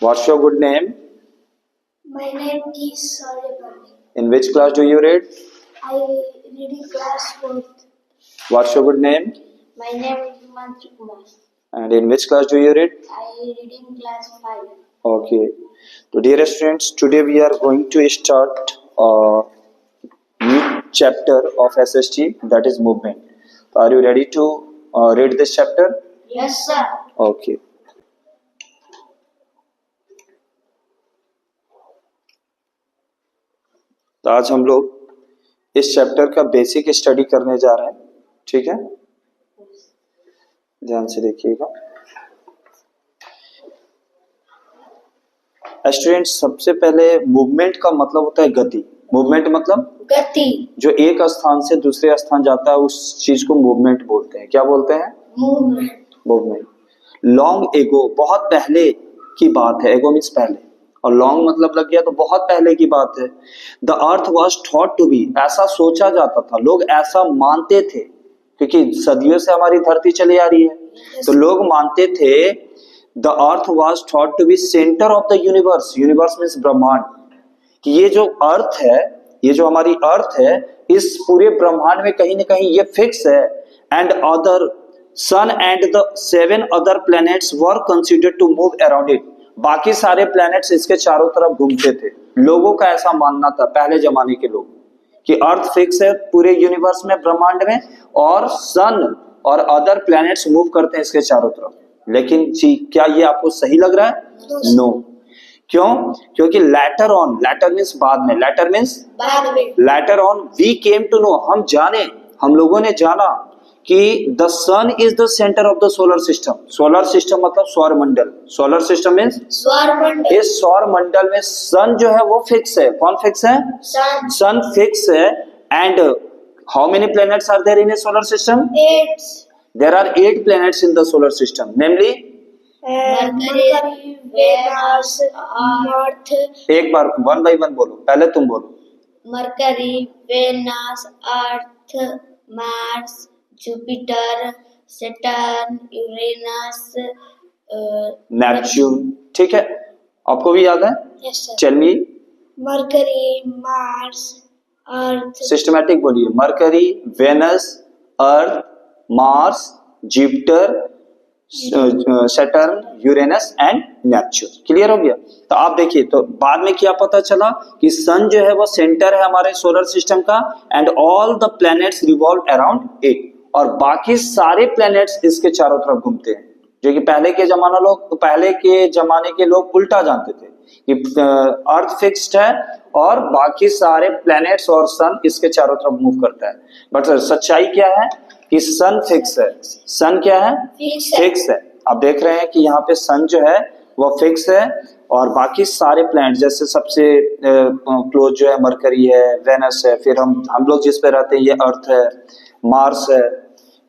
What's your good name? My name is Saryapalli. In which class do you read? I read in class 4th. What's your good name? My name is Himanshu Kumar. And in which class do you read? I read in class 5. Okay. So dear students, today we are going to start a new chapter of SST, that is movement. Are you ready to read this chapter? Yes, sir. Okay. तो आज हम लोग इस chapter का basic study करने जा रहे हैं, ठीक है? ध्यान से देखिएगा स्टूडेंट। सबसे पहले मूवमेंट का मतलब होता है गति। मूवमेंट मतलब गति। जो एक स्थान से दूसरे स्थान जाता है उस चीज को मूवमेंट बोलते हैं। क्या बोलते हैं? मूवमेंट। मूवमेंट। लॉन्ग एगो, बहुत पहले की बात है। एगो मीन्स पहले, और लॉन्ग मतलब लग गया तो बहुत पहले की बात है। The earth was thought to be, ऐसा सोचा जाता था, लोग ऐसा मानते थे, क्योंकि सदियों से हमारी धरती चली आ रही है, तो लोग मानते थे the earth was thought to be centre of the universe. Universe means ब्रह्मांड, कि ये जो अर्थ है, ये जो हमारी अर्थ है, इस पूरे ब्रह्मांड में कहीं ना कहीं ये फिक्स है। And other sun and the 7 other planets were considered to move around it. बाकी सारे प्लैनेट्स इसके चारों तरफ घूमते थे। लोगों का ऐसा मानना था, पहले जमाने के लोग, कि अर्थ फिक्स है पूरे यूनिवर्स में, ब्रह्मांड में, और सन और अदर प्लैनेट्स मूव करते हैं इसके चारों तरफ। लेकिन जी क्या ये आपको सही लग रहा है? नो। क्यों? क्योंकि लेटर ऑन, लेटर मीन्स बाद में, लेटर मीन्स बाद में, later on we came to know, हम जाने, हम लोगों ने जाना कि the sun is the centre of the solar system. Solar system मतलब सौर मंडल। सोलर सिस्टम मीन्स सौर मंडल। इस सौर मंडल में सन जो है वो फिक्स है। कौन फिक्स है? सन। सन फिक्स है। And how many planets are there in a solar system? 8. There are 8 planets in the solar system, namely Mercury, Venus, Earth. एक बार 1 by 1 बोलो, पहले तुम बोलो। Mercury, Venus, Earth, Mars, Jupiter, Saturn, Uranus, Neptune. ठीक है, आपको भी याद है? Yes sir. Tell me. Mercury, Mars, Earth. Systematic बोलिए। Mercury, Venus, Earth, Mars, Jupiter, Saturn, Uranus and Neptune. Clear हो गया? तो आप देखिए, तो बाद में क्या पता चला कि सन जो है वो सेंटर है हमारे सोलर सिस्टम का, and all the planets revolve around it, और बाकी सारे प्लैनेट्स इसके चारों तरफ घूमते हैं। जो कि पहले के जमाने के लोग उल्टा जानते थे कि अर्थ फिक्स्ड है और बाकी सारे प्लैनेट्स और सन इसके चारों तरफ मूव करता है। बट सच्चाई क्या है कि सन फिक्स है। सन क्या है? फिक्स है। आप देख रहे हैं कि यहाँ पे सन जो है वो फिक्स है, और बाकी सारे प्लैनेट, जैसे सबसे क्लोज जो है मरकरी है, वेनस है, फिर हम लोग जिस पे रहते हैं ये अर्थ है, मार्स है,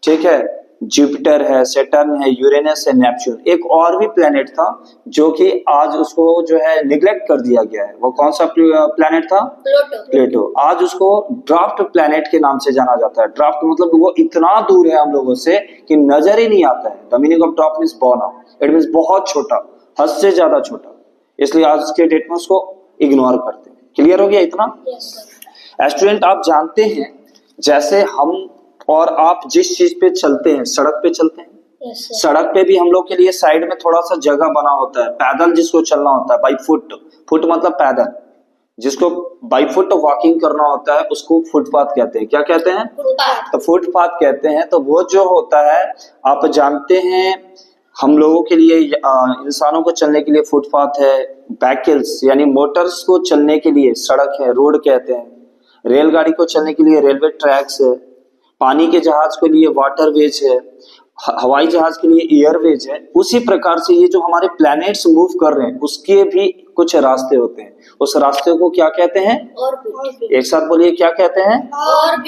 ठीक है, जुपिटर है, सैटर्न है, यूरेनस है, नेपच्यून। एक और भी प्लेनेट था जो कि आज उसको जो है निग्लेक्ट कर दिया गया है। वो कौन सा प्लेनेट था? प्लेटो। आज उसको ड्राफ्ट प्लेनेट के नाम से जाना जाता है। ड्राफ्ट मतलब वो इतना दूर है हम लोगों से कि नजर ही नहीं आता है। The meaning of draft means born, it means बहुत छोटा, हद से ज्यादा छोटा, इसलिए आज के डेट में उसको इग्नोर करते हैं। क्लियर हो गया इतना? स्टूडेंट, आप जानते हैं जैसे हम और आप जिस चीज पे चलते हैं, सड़क पे चलते हैं, सड़क पे भी हम लोग के लिए साइड में थोड़ा सा जगह बना होता है। पैदल जिसको चलना होता है, बाई फुट, फुट मतलब पैदल, जिसको बाई फुट वॉकिंग करना होता है उसको फुटपाथ कहते हैं। क्या कहते हैं? तो फुटपाथ कहते हैं। तो वो जो होता है, आप जानते हैं, हम लोगों के लिए, इंसानों को चलने के लिए फुटपाथ है, व्हीकल्स यानी मोटर्स को चलने के लिए सड़क है, रोड कहते हैं, रेलगाड़ी को चलने के लिए रेलवे ट्रैक्स है, पानी के जहाज के लिए वाटरवेज है, हवाई जहाज के लिए एयरवेज है। उसी प्रकार से ये जो हमारे प्लैनेट्स मूव कर रहे हैं उसके भी कुछ रास्ते होते हैं। उस रास्ते को क्या कहते हैं? ऑर्बिट। एक साथ बोलिए, क्या कहते हैं?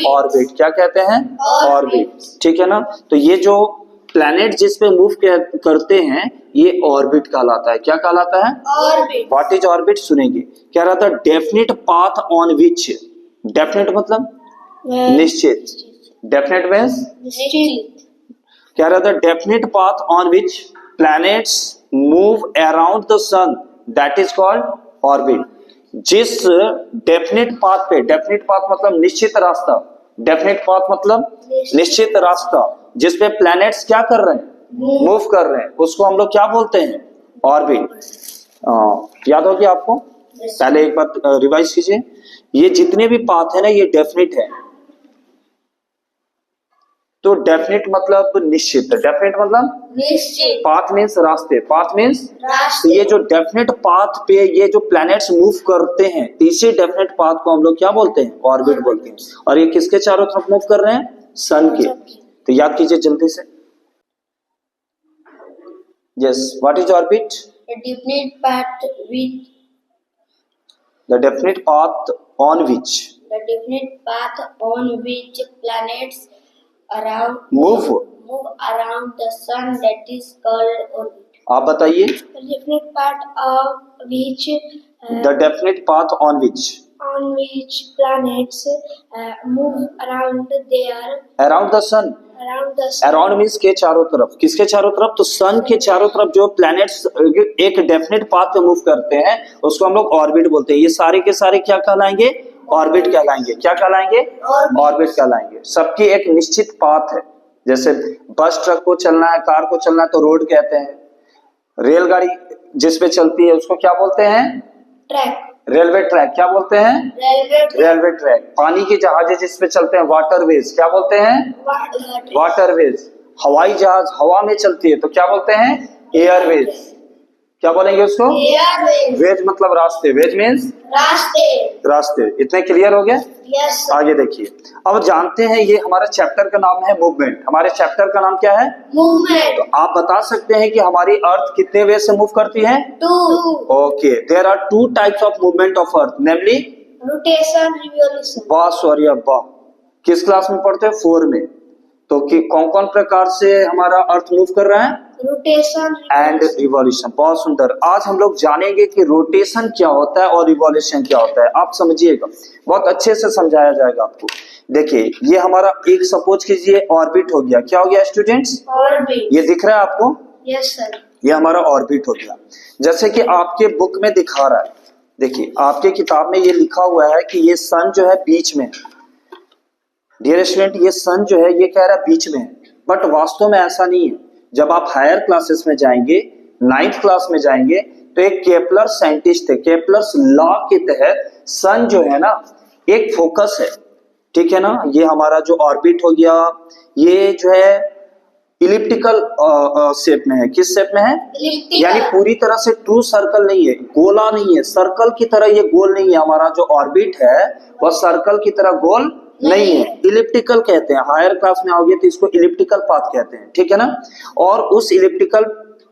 ऑर्बिट। क्या कहते हैं? ऑर्बिट। ठीक है ना? तो ये जो प्लैनेट जिस पे मूव करते हैं ये ऑर्बिट कहलाता है। क्या कहलाता है? ऑर्बिट। What is orbit? सुनेंगे। क्या रहता है? Definite path on which, definite मतलब निश्चित, डेफिनेट मींस निश्चित। क्या रहता है? Definite path on which planets move around the sun, that is called orbit. जिस डेफिनेट पाथ पे, डेफिनेट पाथ मतलब निश्चित रास्ता, डेफिनेट पाथ मतलब निश्चित रास्ता जिस पे प्लैनेट्स क्या कर रहे हैं, मूव कर रहे हैं, उसको हम लोग क्या बोलते हैं, ऑर्बिट। याद होगी आपको? पहले एक बार रिवाइज कीजिए। ये जितने भी पाथ है ना ये डेफिनेट है। तो डेफिनेट मतलब निश्चित, डेफिनेट मतलब निश्चित, पाथ मीन्स रास्ते, पाथ मीन्स रास्ते। तो ये जो डेफिनेट पाथ पे ये जो प्लैनेट्स मूव करते हैं, इसी डेफिनेट पाथ को हम लोग क्या बोलते हैं, ऑर्बिट बोलते हैं। और ये किसके चारों तरफ मूव कर रहे हैं, सन के। तो याद कीजिए जल्दी से। Yes, what is orbit? A definite path which the definite path on which the definite path on which planets around move. move around the sun, that is called orbit. आप बताइए, The definite path of which the definite path on which planets move around their around the sun. around the sun. Around means के चारों तरफ, किसके चारों तरफ, तो सन के चारों तरफ जो प्लैनेट्स एक डेफिनेट पाथ पे मूव करते हैं उसको हम लोग ऑर्बिट बोलते हैं। ये सारे के सारे क्या कहलाएंगे, ऑर्बिट कहलाएंगे। क्या कहलाएंगे, ऑर्बिट कहलाएंगे। सबकी एक निश्चित पाथ है। जैसे बस ट्रक को चलना है, कार को चलना है तो रोड कहते हैं। रेलगाड़ी जिस पे चलती है उसको क्या बोलते हैं, Track. Railway track. क्या बोलते हैं, Railway track. Railway track. पानी की जहाजें जिस पे चलते हैं वाटरवेज, क्या बोलते हैं, Water. वाटरवेज। हवाई जहाज हवा में चलती है तो क्या बोलते हैं, एयरवेज। क्या बोलेंगे उसको, Airways. वेज मतलब रास्ते, वेज मीन्स रास्ते. रास्ते। इतने क्लियर हो गया? Yes. आगे देखिए। अब जानते हैं ये हमारा चैप्टर का नाम है मूवमेंट। हमारे चैप्टर का नाम क्या है, Movement. तो आप बता सकते हैं कि हमारी अर्थ कितने वे से मूव करती है। Two. Okay, there are two types of movement of earth, namely Rotation, revolution. वाह, सॉरी अब्बा। किस क्लास में पढ़ते हैं, 4 में। तो कि कौन कौन प्रकार से हमारा अर्थ मूव कर रहा है, Rotation, एंड रिवॉल्यूशन। बहुत सुंदर। आज हम लोग जानेंगे कि रोटेशन क्या होता है और रिवॉल्यूशन क्या होता है। आप समझिएगा, बहुत अच्छे से समझाया जाएगा आपको। देखिए ये हमारा एक सपोज कीजिए ऑर्बिट हो गया। क्या हो गया स्टूडेंट्स, Orbit. ये दिख रहा है आपको, Yes, sir. ये हमारा ऑर्बिट हो गया। जैसे कि आपके बुक में दिखा रहा है, देखिए आपके किताब में ये लिखा हुआ है कि ये सन जो है बीच में। डियर स्टूडेंट, ये सन जो है ये कह रहा है बीच में है, बट वास्तव में ऐसा नहीं है। जब आप हायर क्लासेस में जाएंगे, 9th क्लास में जाएंगे, तो एक केपलर साइंटिस्ट थे, केपलर्स लॉ के तहत सन जो है ना एक फोकस है, ठीक है ना। ये हमारा जो ऑर्बिट हो गया ये जो है इलिप्टिकल शेप में है। किस शेप में है, Elliptical. यानी पूरी तरह से ट्रू सर्कल नहीं है, गोला नहीं है, सर्कल की तरह ये गोल नहीं है। हमारा जो ऑर्बिट है वह सर्कल की तरह गोल नहीं है, इलिप्टिकल कहते हैं। हायर क्लास में आओगे तो इसको इलिप्टिकल पाथ कहते हैं, ठीक है ना। और उस इलिप्टिकल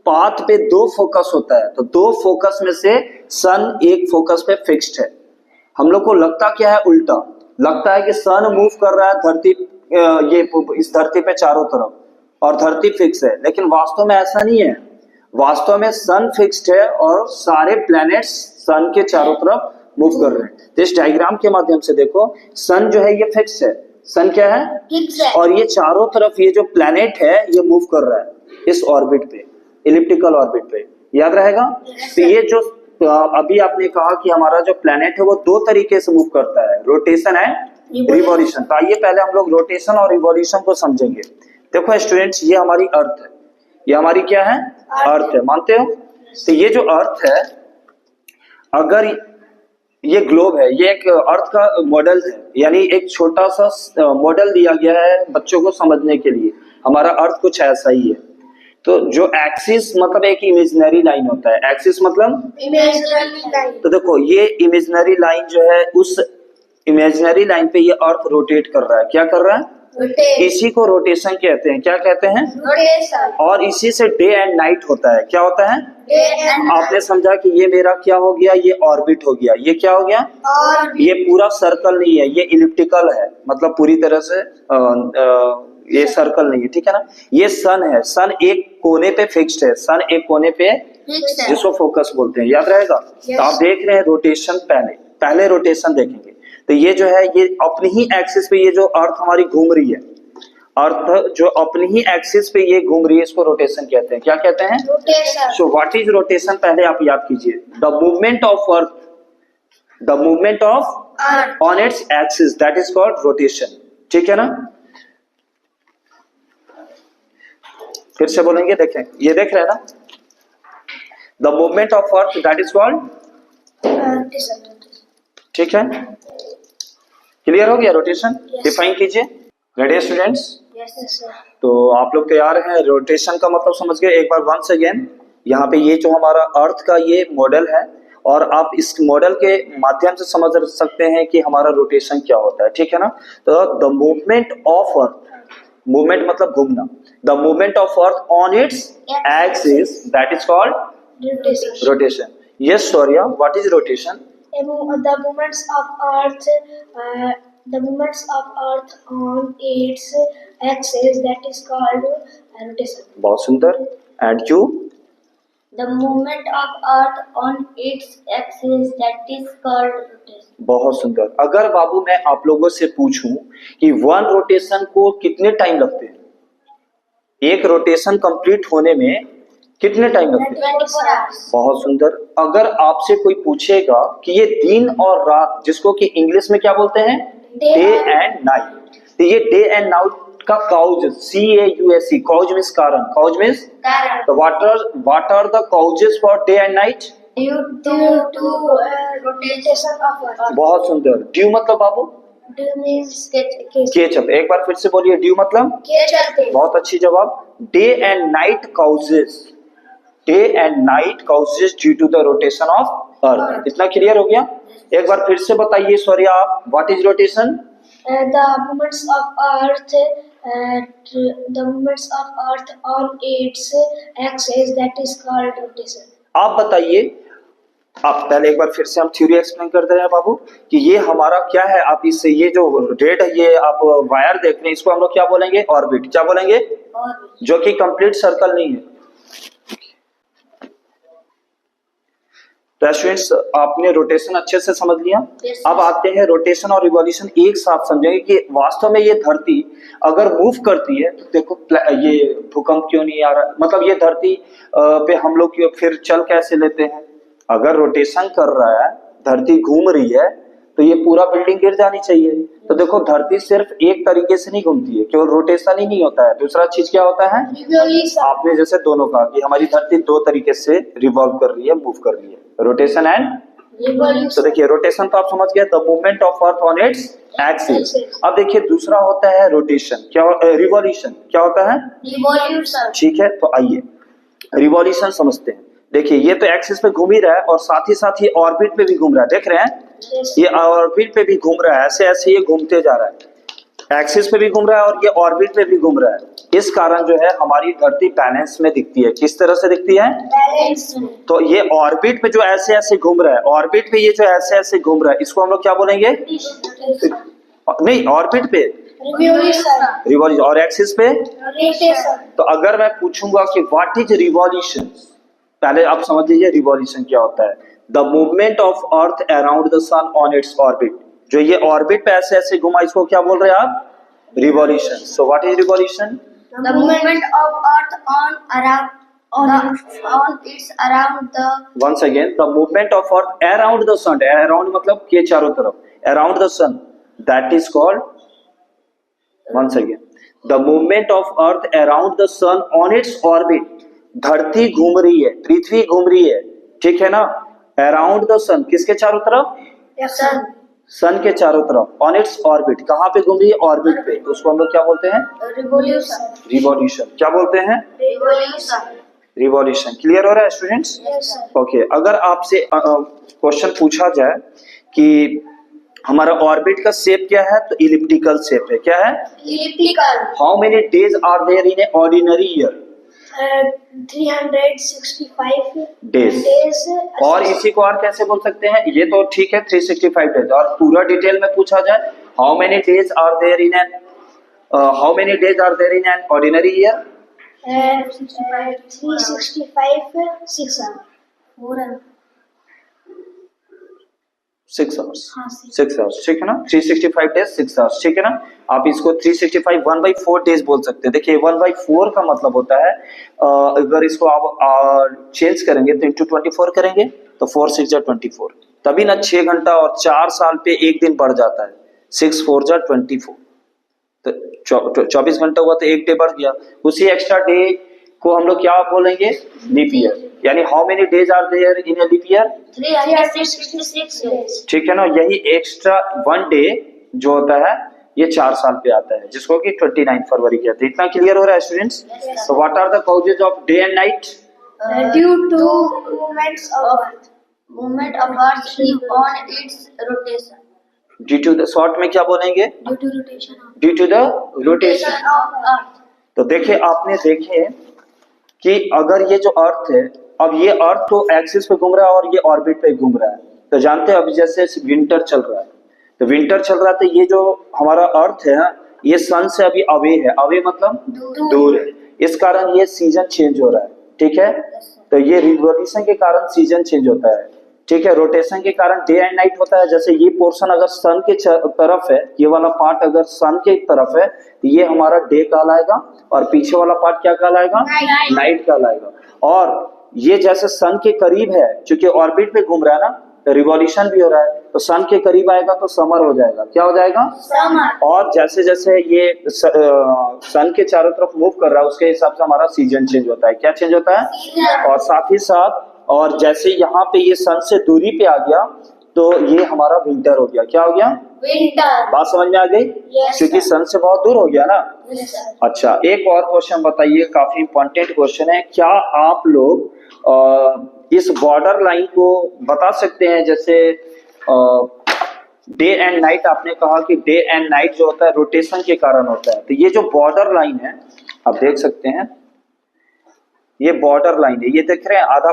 पाथ पे 2 फोकस होता है, तो 2 फोकस में से सन एक फोकस पे फिक्स्ड है। हम लोग को लगता क्या है, उल्टा लगता है कि सन मूव कर रहा है धरती, ये इस धरती पे चारों तरफ और धरती फिक्स है, लेकिन वास्तव में ऐसा नहीं है। वास्तव में सन फिक्स्ड है और सारे प्लैनेट्स सन के चारों तरफ मूव कर रहे हैं। तो इस डायग्राम के माध्यम से देखो, सन जो है ये फिक्स है, सन क्या है, Fixed है. और ये चारों तरफ ये जो प्लैनेट है ये मूव कर रहा है इस ऑर्बिट पे, इलिप्टिकल ऑर्बिट पे। याद रहेगा। तो ये जो अभी आपने कहा कि हमारा जो प्लैनेट है वो 2 तरीके से मूव करता है, रोटेशन एंड रिवॉल्यूशन। तो आइए पहले हम लोग रोटेशन और रिवॉल्यूशन को समझेंगे। देखो स्टूडेंट्स, ये हमारी अर्थ है, ये हमारी क्या है, अर्थ है, मानते हो। तो ये जो अर्थ है, अगर ये ग्लोब है, ये एक अर्थ का मॉडल है, यानी एक छोटा सा मॉडल दिया गया है बच्चों को समझने के लिए। हमारा अर्थ कुछ ऐसा ही है। तो जो एक्सिस मतलब एक इमेजिनरी लाइन होता है, एक्सिस मतलब Imaginary line. तो देखो ये इमेजिनरी लाइन जो है, उस इमेजिनरी लाइन पे ये अर्थ रोटेट कर रहा है। क्या कर रहा है, Rotate. इसी को रोटेशन कहते हैं। क्या कहते हैं, Rotation. और इसी से डे एंड नाइट होता है। क्या होता है, Day and आपने समझा कि ये मेरा क्या हो गया, ये ऑर्बिट हो गया। ये क्या हो गया, Orbit. ये पूरा सर्कल नहीं है, ये इलिप्टिकल है, मतलब पूरी तरह से ये सर्कल नहीं है, ठीक है ना। ये सन है, सन एक कोने पे फिक्स्ड है, सन एक कोने पे Fixed है. जिसको फोकस बोलते हैं। याद रहेगा। Yes. तो आप देख रहे हैं रोटेशन, पहले रोटेशन देखेंगे। तो ये जो है ये अपनी ही एक्सिस पे ये जो अर्थ हमारी घूम रही है, अर्थ जो अपनी ही एक्सिस पे ये घूम रही है इसको रोटेशन कहते हैं। क्या कहते हैं? rotation, so what is rotation पहले आप याद कीजिए। The movement of earth, the movement of earth, on its axis, that is called rotation. ठीक है ना? फिर से बोलेंगे, देखें ये देख रहे हैं ना, the movement of earth that is called, rotation, ठीक है? क्लियर हो गया रोटेशन? Yes. डिफाइन कीजिए। Ready students? yes sir, तो आप लोग तैयार हैं? रोटेशन का मतलब समझ गए? एक बार वंस अगेन, यहाँ पे ये जो हमारा अर्थ का ये मॉडल है और आप इस मॉडल के माध्यम से समझ सकते हैं कि हमारा रोटेशन क्या होता है। ठीक है ना? तो the movement of earth, movement मतलब घूमना, the movement of earth on its axis that is called rotation, rotation. Yes Shaurya, what is rotation? the movements of earth on its axis that is called rotation, बहुत सुंदर। And you? the movement of earth on its axis that is called rotation, बहुत सुंदर। अगर बाबू मैं आप लोगों से पूछूं कि वन रोटेशन को कितने टाइम लगते हैं, एक रोटेशन कंप्लीट होने में कितने टाइम लगते हैं? 24 hours, बहुत सुंदर। अगर आपसे कोई पूछेगा कि ये दिन और रात, जिसको कि इंग्लिश में क्या बोलते हैं? डे एंड नाइट, तो ये डे एंड नाइट का काउज, CAUSE, काउज मीन्स कारण, काउज मीन्स current, तो what are the causes for day and night? due to rotation of earth, बहुत सुंदर। ड्यू मतलब बाबू? due means ketchup. एक बार फिर से बोलिए, ड्यू मतलब? चलते, बहुत अच्छी जवाब। Day and night causes, day and night causes due to the rotation of earth. इतना क्लियर हो गया? एक बार फिर से बताइए सॉरी आप, what is rotation? the movements of earth, the movements of earth on its axis that is called rotation, आप बताइए। आप पहले एक बार फिर से हम थ्योरी एक्सप्लेन करते हैं बाबू कि ये हमारा क्या है। आप इससे ये जो रेड है, ये आप वायर देख रहे हैं, इसको हम लोग क्या बोलेंगे? ऑर्बिट। क्या बोलेंगे? और जो कि कंप्लीट सर्कल नहीं है। तो स्टूडेंट्स, आपने रोटेशन अच्छे से समझ लिया। Yes, अब आते हैं रोटेशन और रिवॉल्यूशन एक साथ समझेंगे कि वास्तव में ये धरती अगर मूव करती है तो देखो ये भूकंप क्यों नहीं आ रहा, मतलब ये धरती पे हम लोग फिर चल कैसे लेते हैं? अगर रोटेशन कर रहा है, धरती घूम रही है, तो ये पूरा बिल्डिंग गिर जानी चाहिए। तो देखो धरती सिर्फ एक तरीके से नहीं घूमती है, केवल रोटेशन ही नहीं होता है, दूसरा चीज क्या होता है? revolution, आपने जैसे दोनों कहा कि हमारी धरती दो तरीके से रिवॉल्व कर रही है, मूव कर रही है, रोटेशन एंड। तो revolution, देखिए रोटेशन तो आप समझ गए, the movement of earth on its axis. अब देखिए दूसरा होता है रोटेशन, क्या रिवॉल्यूशन। क्या होता है? revolution, ठीक है, तो आइए रिवॉल्यूशन समझते हैं। देखिए ये तो एक्सिस पे घूम ही रहा है और साथ ही ऑर्बिट पे भी घूम रहा है, देख रहे हैं? yes, ये ऑर्बिट पे भी घूम रहा है, ऐसे ऐसे ये घूमते जा रहा है, एक्सिस पे भी घूम रहा है और ये ऑर्बिट पे भी घूम रहा है। इस कारण जो है हमारी धरती बैलेंस में दिखती है। किस तरह से दिखती है? balance, तो ये ऑर्बिट पे जो ऐसे ऐसे घूम रहा है, ऑर्बिट पे ये जो ऐसे ऐसे घूम रहा है, इसको हम लोग क्या बोलेंगे? नहीं, ऑर्बिट पे revolution, रिवॉल्यूशन और एक्सिस पे। rotation, तो अगर मैं पूछूंगा कि व्हाट इज रिवॉल्यूशन, पहले आप समझ लीजिए रिवॉल्यूशन क्या होता है। The movement of earth around the sun on its orbit, जो ये ऑर्बिट पे ऐसे ऐसे घुमा, इसको क्या बोल रहे हैं आप? Revolution. So what is revolution? the movement of earth on its around the once again, the movement of earth around the sun, around मतलब के चारों तरफ, around the sun, that is called. Once again, the movement of earth around the sun on its orbit, धरती घूम रही है, पृथ्वी घूम रही है, ठीक है ना? अराउंड द सन, किसके चारों तरफ? sun, सन के चारों तरफ, ऑन इट्स ऑर्बिट, कहाँ पे घूम रही है? ऑर्बिट पे। तो उसको हम लोग क्या बोलते हैं? revolution, revolution. क्या बोलते हैं? revolution, revolution. क्लियर हो रहा है स्टूडेंट्स? yes sir, ओके, अगर आपसे क्वेश्चन पूछा जाए कि हमारा ऑर्बिट का शेप क्या है, तो इलिप्टिकल शेप है। क्या है? elliptical, how many days are there in a ordinary year? 365 Days. days, और इसी को और कैसे बोल सकते हैं? ये तो ठीक है 365 डेज, और पूरा डिटेल में पूछा जाए, how many days are there in an ordinary year? 365 6 hours, 4 hours, 6 hours, हाँ, 6 आवर्स, ठीक है ना। 365 डेज 6 आवर्स, ठीक है ना। आप इसको 365 1/4 डेज बोल सकते हैं। देखिए 1/4 का मतलब होता है अगर इसको आप चेंज करेंगे तो इंटू 24 करेंगे तो 4 6 जा 24, तभी ना 6 घंटा और 4 साल पे एक दिन बढ़ जाता है। 6 4 जा 24, तो 24 घंटा हुआ तो एक डे बढ़ गया। उसी एक्स्ट्रा डे को हम लोग क्या बोलेंगे, लीप ईयर। यानी how many days are there in a leap year, 366 days. ठीक है ना। यही एक्स्ट्रा 1 डे जो होता है ये 4 साल पे आता है, जिसको कि 29 फरवरी कहते हैं। इतना क्लियर हो रहा है स्टूडेंट्स। तो what are the causes of day and night, Due to movements of Earth. movement of Earth on its rotation. Due to the, short में क्या बोलेंगे, Due to rotation of due to the rotation. Rotation of Earth. तो देखिए आपने देखे कि अगर ये जो अर्थ है, अब ये अर्थ तो एक्सिस पे घूम रहा है और ये ऑर्बिट पे घूम रहा है। तो जानते हैं अभी जैसे विंटर चल रहा है, तो विंटर चल रहा है तो ये जो हमारा अर्थ है ये सन से अभी अवे है। अवे मतलब दूर है, इस कारण ये सीजन चेंज हो रहा है, ठीक है। तो ये रिवोल्यूशन के कारण सीजन चेंज होता है, ठीक है। रोटेशन के कारण डे एंड नाइट होता है। जैसे ये पोर्शन अगर सन के तरफ है, ये वाला पार्ट अगर सन के तरफ है तो ये हमारा डे कहलाएगा और पीछे वाला पार्ट क्या कहलाएगा, नाइट कहलाएगा। और ये जैसे सन के करीब है, क्योंकि ऑर्बिट पे घूम रहा है ना, तो रिवॉल्यूशन भी हो रहा है, तो सन के करीब आएगा तो समर हो जाएगा। क्या हो जाएगा, Summer. और जैसे जैसे ये सन के चारों तरफ मूव कर रहा है उसके हिसाब से हमारा सीजन चेंज होता है। क्या चेंज होता है, Season. और साथ ही साथ और जैसे यहाँ पे ये सन से दूरी पे आ गया तो ये हमारा विंटर हो गया। क्या हो गया, Winter. बात समझ में आ गई, Yes, क्योंकि sir. सन से बहुत दूर हो गया ना। Yes, sir. अच्छा, एक और क्वेश्चन बताइए, काफी इंपॉर्टेंट क्वेश्चन है। क्या आप लोग इस बॉर्डर लाइन को बता सकते हैं, जैसे डे एंड नाइट आपने कहा कि डे एंड नाइट जो होता है रोटेशन के कारण होता है। तो ये जो बॉर्डर लाइन है आप देख सकते हैं, ये बॉर्डर लाइन है, ये देख रहे हैं आधा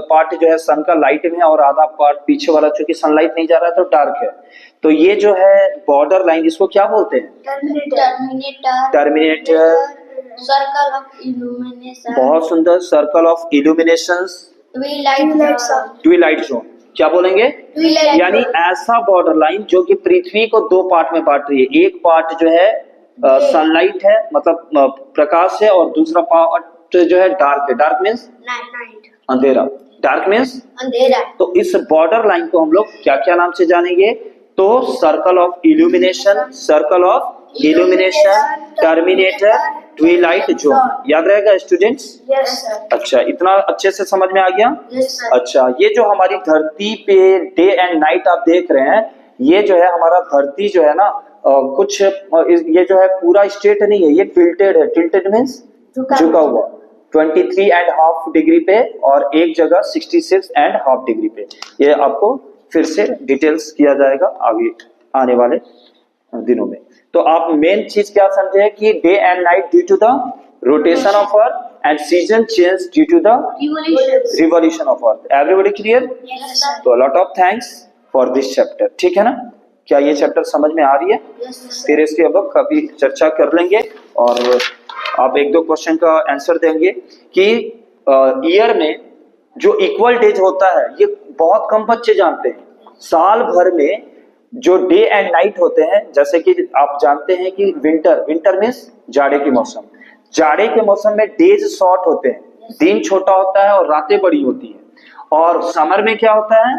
पार्ट जो है सन का लाइट में है और आधा पार्ट पीछे वाला चूंकि सनलाइट नहीं जा रहा है तो डार्क है। तो ये जो है बॉर्डर लाइन, इसको क्या बोलते हैं, Terminator. Terminator. Circle of illumination. बहुत सुंदर, circle of illuminations, Twilight zone. Twilight zone. क्या बोलेंगे, Twilight यानी zone. ऐसा बॉर्डर लाइन जो कि पृथ्वी को 2 पार्ट में बांट रही है। एक पार्ट जो है सनलाइट है, मतलब प्रकाश है, और दूसरा पार्ट जो है डार्क है। Dark means Night. अंधेरा, डार्क मीन्स। अंधेरा. तो इस बॉर्डर लाइन को हम लोग क्या क्या नाम से जानेंगे, तो circle of illumination, circle of illumination, terminator, Twilight zone. याद रहेगा स्टूडेंट्स। Yes, sir. अच्छा, इतना अच्छे से समझ में आ गया। Yes, sir. अच्छा, ये जो हमारी धरती पे डे एंड नाइट आप देख रहे हैं, ये जो है हमारा धरती जो है ना कुछ ये जो है पूरा स्ट्रेट नहीं है, ये टिल्टेड है। टिल्टेड मीन्स झुका हुआ, 23.5 डिग्री पे, और एक जगह 66.5 डिग्री पे। ये आपको फिर से डिटेल्स किया जाएगा आगे आने वाले दिनों में। तो आप मेन चीज क्या समझे कि day and night due to the rotation of earth and season change due to the Revolutions. Revolution of earth. Everybody clear. Yes, sir. तो lot of thanks for this chapter, ठीक है ना। क्या ये चैप्टर समझ में आ रही है, Yes, sir. फिर इसके अब कभी चर्चा कर लेंगे और आप 1-2 क्वेश्चन का आंसर देंगे कि ईयर में जो इक्वल डेज होता है ये बहुत कम बच्चे जानते हैं। साल भर में जो डे एंड नाइट होते हैं, जैसे कि आप जानते हैं कि विंटर मीन्स जाड़े के मौसम, जाड़े के मौसम में डेज शॉर्ट होते हैं, दिन छोटा होता है और रातें बड़ी होती है। और समर में क्या होता है,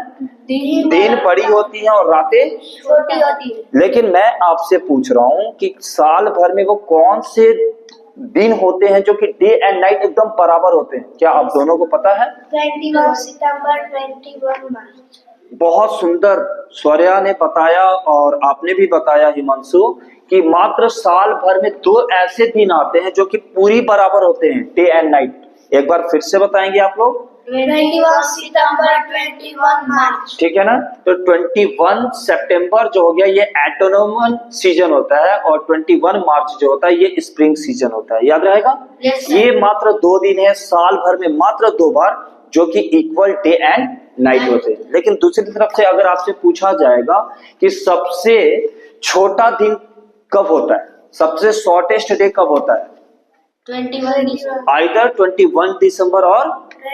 दिन बड़ी होती है और रातें छोटी होती है. लेकिन मैं आपसे पूछ रहा हूं कि साल भर में वो कौन से दिन होते हैं जो कि डे एंड नाइट एकदम बराबर होते हैं, क्या आप दोनों को पता है? 21 सितंबर, 21 मार्च. बहुत सुंदर स्वर्या ने बताया और आपने भी बताया हिमांशु कि मात्र साल भर में 2 ऐसे दिन आते हैं जो कि पूरी बराबर होते हैं, डे एंड नाइट। एक बार फिर से बताएंगे आप लोग। 21 सितंबर, 21 मार्च. ठीक है ना। तो 21 सितंबर जो हो गया ये ऑटोनोमल सीजन होता है और 21 मार्च जो होता है ये स्प्रिंग सीजन होता है, याद रहेगा। Yes, sir. ये मात्र 2 दिन है साल भर में, मात्र 2 बार, जो कि इक्वल डे एंड नाइट होते हैं। लेकिन दूसरी तरफ से अगर आपसे पूछा जाएगा कि सबसे छोटा दिन कब होता है, सबसे शॉर्टेस्ट डे कब होता है, 21 December. आइदर 21 दिसंबर और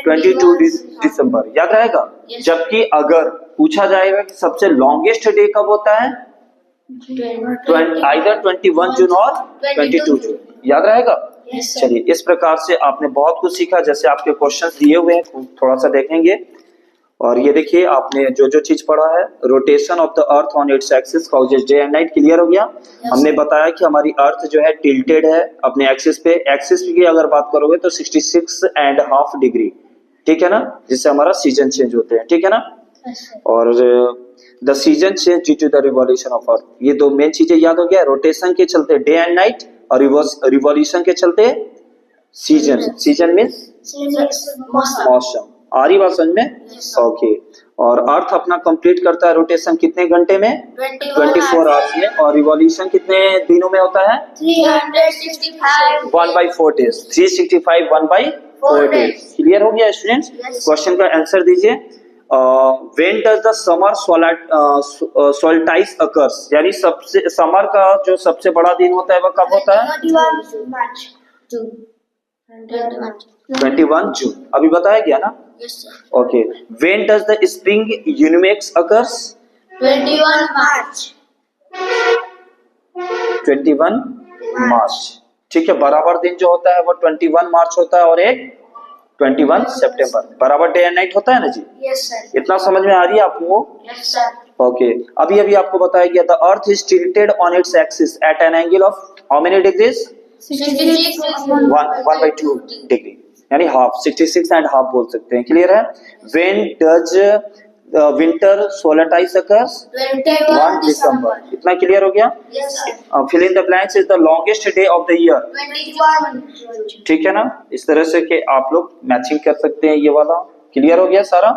22 दिसंबर, याद रहेगा। Yes. जबकि अगर पूछा जाएगा कि सबसे लॉन्गेस्ट डे कब होता है, आइदर 21 जून और 22 जून, याद रहेगा। Yes, sir. चलिए, इस प्रकार से आपने बहुत कुछ सीखा। जैसे आपके क्वेश्चंस दिए हुए हैं, थोड़ा सा देखेंगे। और ये देखिए, आपने जो जो चीज पढ़ा है, rotation of the earth on its axis causes day and night, clear हो गया। हमने बताया कि हमारी अर्थ जो है टिल्टेड है अपने एक्सिस पे। एक्सिस की अगर बात करोगे तो 66.5 डिग्री, ठीक है ना, जिससे हमारा सीजन चेंज होते हैं, ठीक है ना। Yes, sir. और the season change due to the revolution of earth, ये दो मेन चीजें याद हो गया। रोटेशन के चलते डे एंड नाइट, और रिवॉल्यूशन के चलते सीजन। सीजन मीन्स मौसम। आ रही बात समझ में? ओके। और अर्थ अपना कंप्लीट करता है रोटेशन कितने घंटे में? 24 आवर्स में। और रिवॉल्यूशन कितने दिनों में होता है? 365. 1/4 डेज। 365 1/4 डेज। क्लियर हो गया स्टूडेंट्स? Yes. क्वेश्चन का आंसर दीजिए। When does the summer solstice occurs, यानी सबसे समर का जो सबसे बड़ा दिन होता है वह कब होता है? 21 March. 21 जून। अभी बताया गया ना। Yes, sir. Okay. When does the spring equinox occurs? 21 March. 21 March, ठीक है। बराबर दिन जो होता है वो 21 मार्च होता है, और एक 21 सितंबर। बराबर डे एंड नाइट होता है ना जी। Yes, sir. इतना समझ में आ रही है आपको? Yes, sir. ओके। अभी अभी आपको बताया गया, the earth is tilted on its axis at an angle of how many degrees? 1/2 degree, यानी हाफ, 66.5 बोल सकते हैं। क्लियर है? When does winter solstice occurs? 1 दिसंबर। इतना क्लियर हो गया। Yes, sir. Fill in the blanks is the longest day of the year, 21. ठीक है ना। इस तरह से कि आप लोग मैचिंग कर सकते हैं ये वाला। क्लियर हो गया सारा?